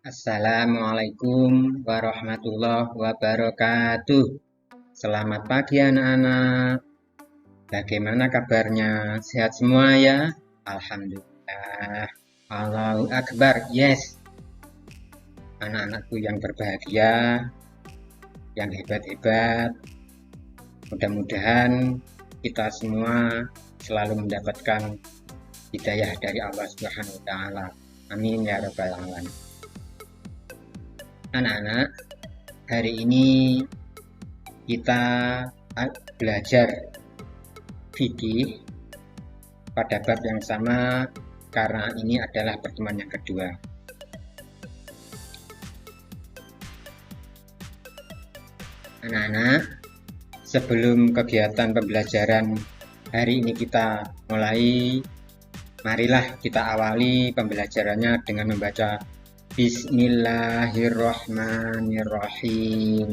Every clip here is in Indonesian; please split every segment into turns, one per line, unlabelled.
Assalamualaikum warahmatullahi wabarakatuh. Selamat pagi anak-anak. Bagaimana kabarnya? Sehat semua ya? Alhamdulillah. Allahu Akbar. Yes. Anak-anakku yang berbahagia, yang hebat-hebat. Mudah-mudahan kita semua selalu mendapatkan hidayah dari Allah Subhanahu wa taala. Amin ya rabbal alamin. Anak-anak, hari ini kita belajar fikih pada bab yang sama karena ini adalah pertemuan yang kedua. Anak-anak, sebelum kegiatan pembelajaran hari ini kita mulai, marilah kita awali pembelajarannya dengan membaca Bismillahirrahmanirrahim.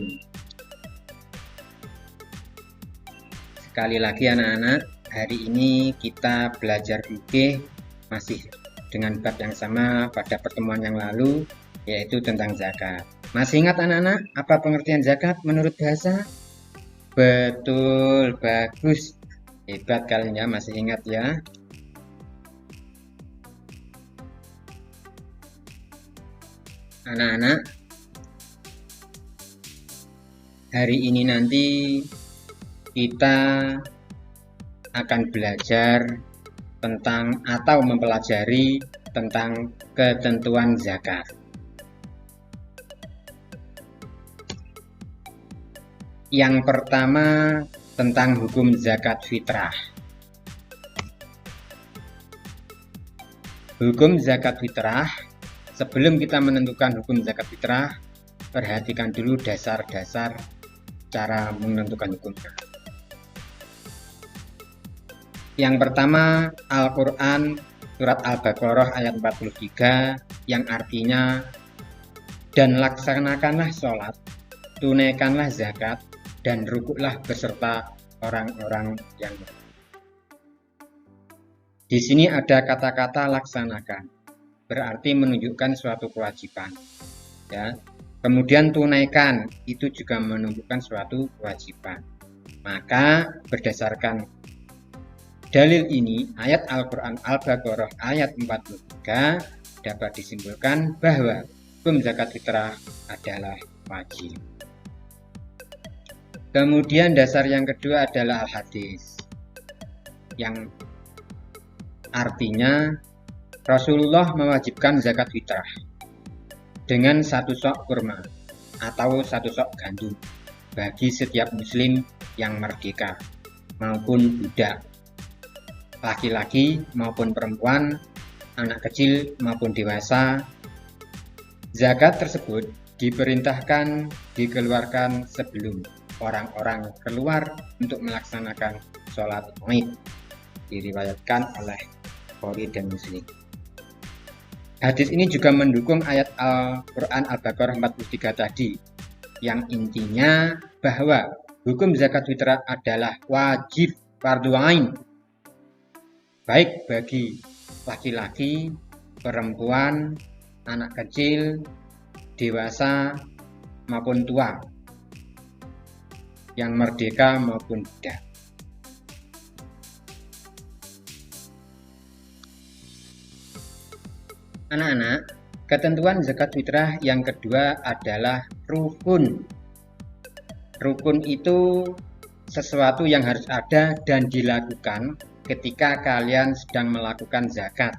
Sekali lagi anak-anak, hari ini kita belajar fikih masih dengan bab yang sama pada pertemuan yang lalu, yaitu tentang zakat. Masih ingat anak-anak apa pengertian zakat menurut bahasa? Betul, bagus. Hebat kalian ya, masih ingat ya. Anak-anak, hari ini nanti kita akan belajar tentang atau mempelajari tentang ketentuan zakat. Yang pertama tentang hukum zakat fitrah. Hukum zakat fitrah. Sebelum kita menentukan hukum zakat fitrah, perhatikan dulu dasar-dasar cara menentukan hukumnya. Yang pertama, Al-Quran surat Al-Baqarah ayat 43 yang artinya, dan laksanakanlah sholat, tunaikanlah zakat, dan rukuklah beserta orang-orang yang. Di sini ada kata-kata laksanakan, berarti menunjukkan suatu kewajiban. Ya. Kemudian tunaikan, itu juga menunjukkan suatu kewajiban. Maka berdasarkan dalil ini, ayat Al-Quran Al-Baqarah ayat 43 dapat disimpulkan bahwa hukum zakat fitrah adalah wajib. Kemudian dasar yang kedua adalah al-hadis, yang artinya Rasulullah mewajibkan zakat fitrah dengan satu sok kurma atau satu sok gandum bagi setiap muslim yang merdeka maupun budak, laki-laki maupun perempuan, anak kecil maupun dewasa. Zakat tersebut diperintahkan dikeluarkan sebelum orang-orang keluar untuk melaksanakan sholat Id. Diriwayatkan oleh Bukhari dan Muslim. Hadis ini juga mendukung ayat Al-Quran Al-Baqarah 43 tadi, yang intinya bahwa hukum zakat fitrah adalah wajib fardhu ain, baik bagi laki-laki, perempuan, anak kecil, dewasa maupun tua, yang merdeka maupun budak. Anak-anak, ketentuan zakat fitrah yang kedua adalah rukun. Rukun itu sesuatu yang harus ada dan dilakukan ketika kalian sedang melakukan zakat.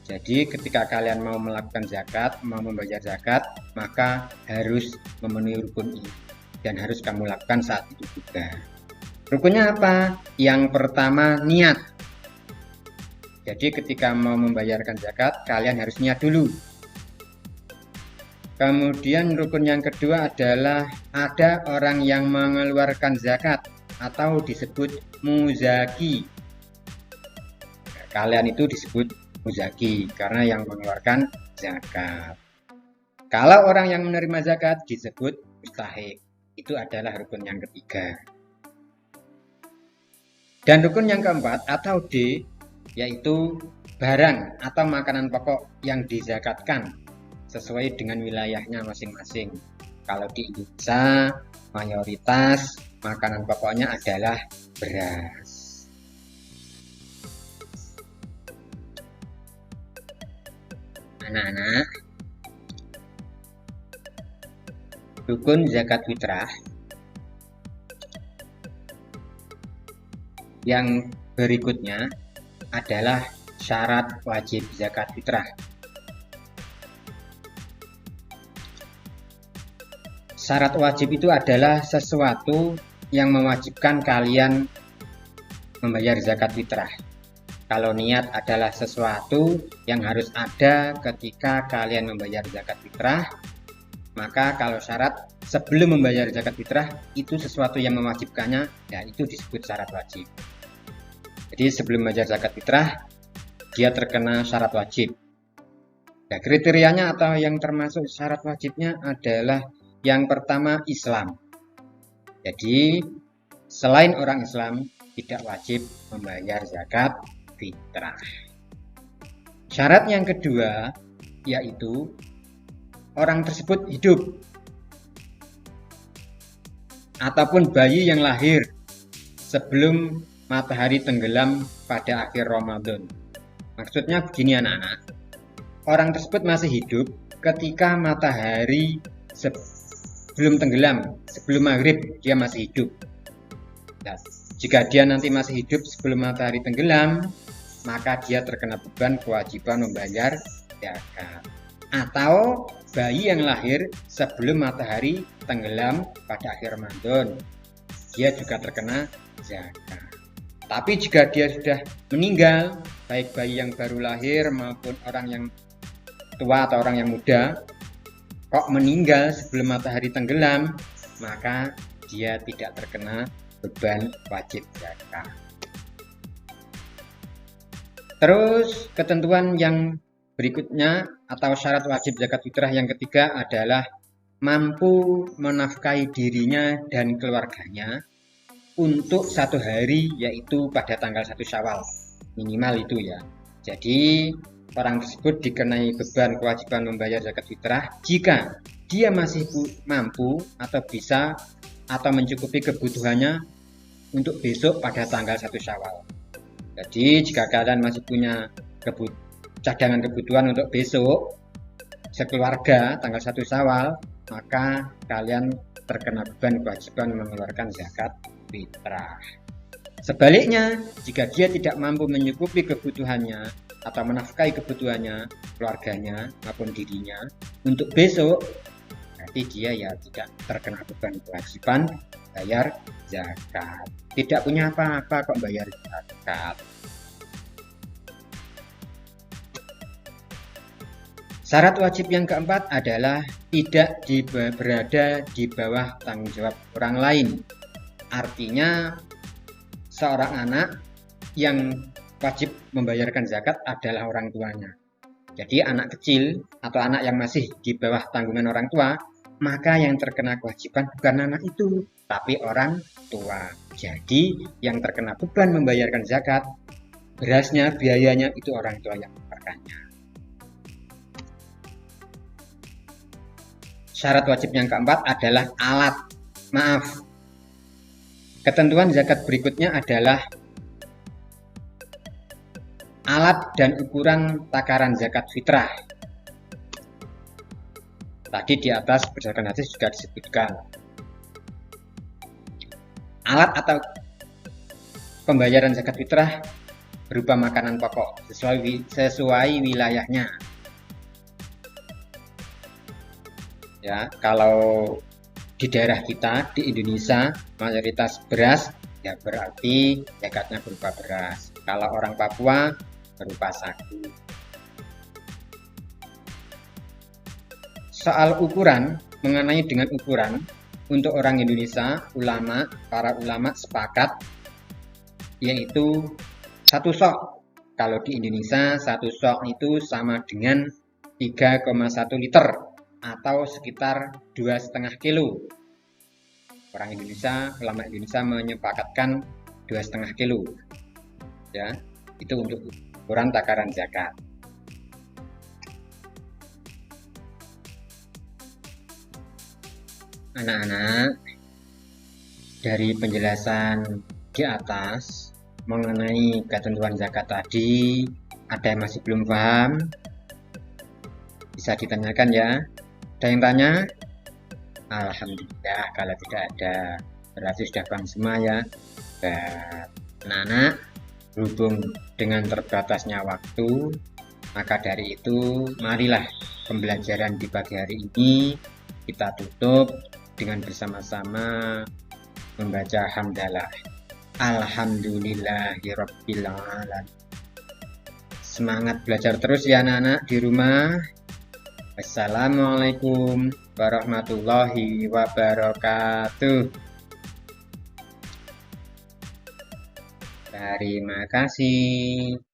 Jadi ketika kalian mau melakukan zakat, mau membayar zakat, maka harus memenuhi rukun ini dan harus kamu lakukan saat itu juga. Rukunnya apa? Yang pertama, niat. Jadi ketika mau membayarkan zakat, kalian harus niat dulu. Kemudian rukun yang kedua adalah ada orang yang mengeluarkan zakat atau disebut muzaki. Kalian itu disebut muzaki karena yang mengeluarkan zakat. Kalau orang yang menerima zakat disebut mustahiq. Itu adalah rukun yang ketiga. Dan rukun yang keempat atau D, yaitu barang atau makanan pokok yang dizakatkan sesuai dengan wilayahnya masing-masing. Kalau di Indonesia mayoritas makanan pokoknya adalah beras. Anak-anak, rukun zakat fitrah yang berikutnya adalah syarat wajib zakat fitrah. Syarat wajib itu adalah sesuatu yang mewajibkan kalian membayar zakat fitrah. Kalau niat adalah sesuatu yang harus ada ketika kalian membayar zakat fitrah, maka kalau syarat sebelum membayar zakat fitrah itu sesuatu yang mewajibkannya, ya itu disebut syarat wajib. Jadi sebelum membayar zakat fitrah, dia terkena syarat wajib. Nah, kriterianya atau yang termasuk syarat wajibnya adalah yang pertama Islam. Jadi selain orang Islam tidak wajib membayar zakat fitrah. Syarat yang kedua yaitu orang tersebut hidup ataupun bayi yang lahir sebelum matahari tenggelam pada akhir Ramadan. Maksudnya begini anak-anak, orang tersebut masih hidup ketika matahari sebelum tenggelam, sebelum maghrib dia masih hidup. Nah, jika dia nanti masih hidup sebelum matahari tenggelam, maka dia terkena beban kewajiban membayar zakat. Atau bayi yang lahir sebelum matahari tenggelam pada akhir Ramadan, dia juga terkena zakat. Tapi jika dia sudah meninggal, baik bayi yang baru lahir maupun orang yang tua atau orang yang muda, kok meninggal sebelum matahari tenggelam, maka dia tidak terkena beban wajib zakat. Terus ketentuan yang berikutnya atau syarat wajib zakat fitrah yang ketiga adalah mampu menafkahi dirinya dan keluarganya untuk 1 hari, yaitu pada tanggal 1 Syawal, minimal itu ya. Jadi orang tersebut dikenai beban kewajiban membayar zakat fitrah jika dia masih mampu atau bisa atau mencukupi kebutuhannya untuk besok pada tanggal 1 Syawal. Jadi jika kalian masih punya cadangan kebutuhan untuk besok sekeluarga tanggal 1 Syawal, maka kalian terkena beban kewajiban mengeluarkan zakat fitrah. Sebaliknya, jika dia tidak mampu mencukupi kebutuhannya atau menafkahi kebutuhannya, keluarganya maupun dirinya untuk besok, berarti dia ya tidak terkena beban kewajiban bayar zakat. Tidak punya apa-apa kok bayar zakat. Syarat wajib yang keempat adalah tidak berada di bawah tanggung jawab orang lain. Artinya seorang anak yang wajib membayarkan zakat adalah orang tuanya. Jadi anak kecil atau anak yang masih di bawah tanggungan orang tua, maka yang terkena kewajiban bukan anak itu, tapi orang tua. Jadi yang terkena beban membayarkan zakat, berasnya, biayanya itu orang tua yang membayarkannya. Syarat wajib yang keempat adalah alat. Ketentuan zakat berikutnya adalah alat dan ukuran takaran zakat fitrah. Tadi di atas berdasarkan hadis juga disebutkan. Alat atau pembayaran zakat fitrah berupa makanan pokok sesuai wilayahnya. Ya, kalau di daerah kita di Indonesia mayoritas beras, ya berarti zakatnya berupa beras. Kalau orang Papua berupa sagu. Soal ukuran, mengenai dengan ukuran untuk orang Indonesia, para ulama sepakat yaitu 1 sok. Kalau di Indonesia 1 sok itu sama dengan 3,1 liter atau sekitar 2,5 kilo. Orang Indonesia, ulama Indonesia menyepakatkan 2,5 kilo. Ya, itu untuk ukuran takaran zakat. Anak-anak, dari penjelasan di atas mengenai ketentuan zakat tadi, ada yang masih belum paham? Bisa ditanyakan ya. Ada yang tanya? Alhamdulillah, kalau tidak ada berarti sudah paham semua ya. Anak-anak, berhubung dengan terbatasnya waktu, maka dari itu marilah pembelajaran di pagi hari ini kita tutup dengan bersama-sama membaca hamdalah. Alhamdulillahirabbil alamin. Semangat belajar terus ya anak-anak di rumah. Assalamualaikum warahmatullahi wabarakatuh. Terima kasih.